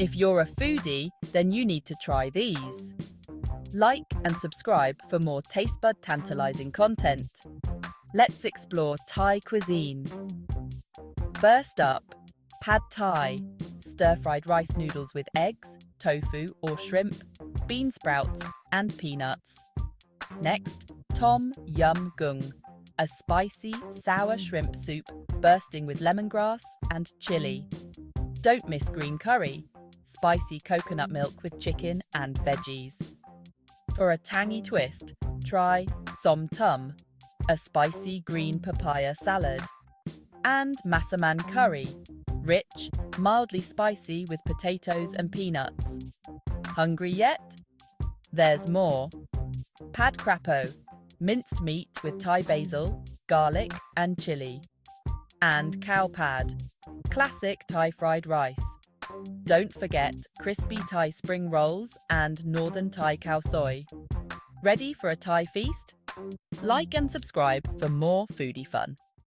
If you're a foodie, then you need to try these. Like and subscribe for more taste bud tantalizing content. Let's explore Thai cuisine. First up, Pad Thai, stir-fried rice noodles with eggs, tofu or shrimp, bean sprouts, and peanuts. Next, Yum Goong, a spicy, sour shrimp soup bursting with lemongrass and chili. Don't miss green curry, spicy coconut milk with chicken and veggies. For a tangy twist, try Som Tum, a spicy green papaya salad. And Massaman Curry, rich, mildly spicy with potatoes and peanuts. Hungry yet? There's more. Pad Crapo, minced meat with Thai basil, garlic and chili. And Cow Pad, classic Thai fried rice. Don't forget crispy Thai spring rolls and northern Thai khao soi. Ready for a Thai feast? Like and subscribe for more foodie fun.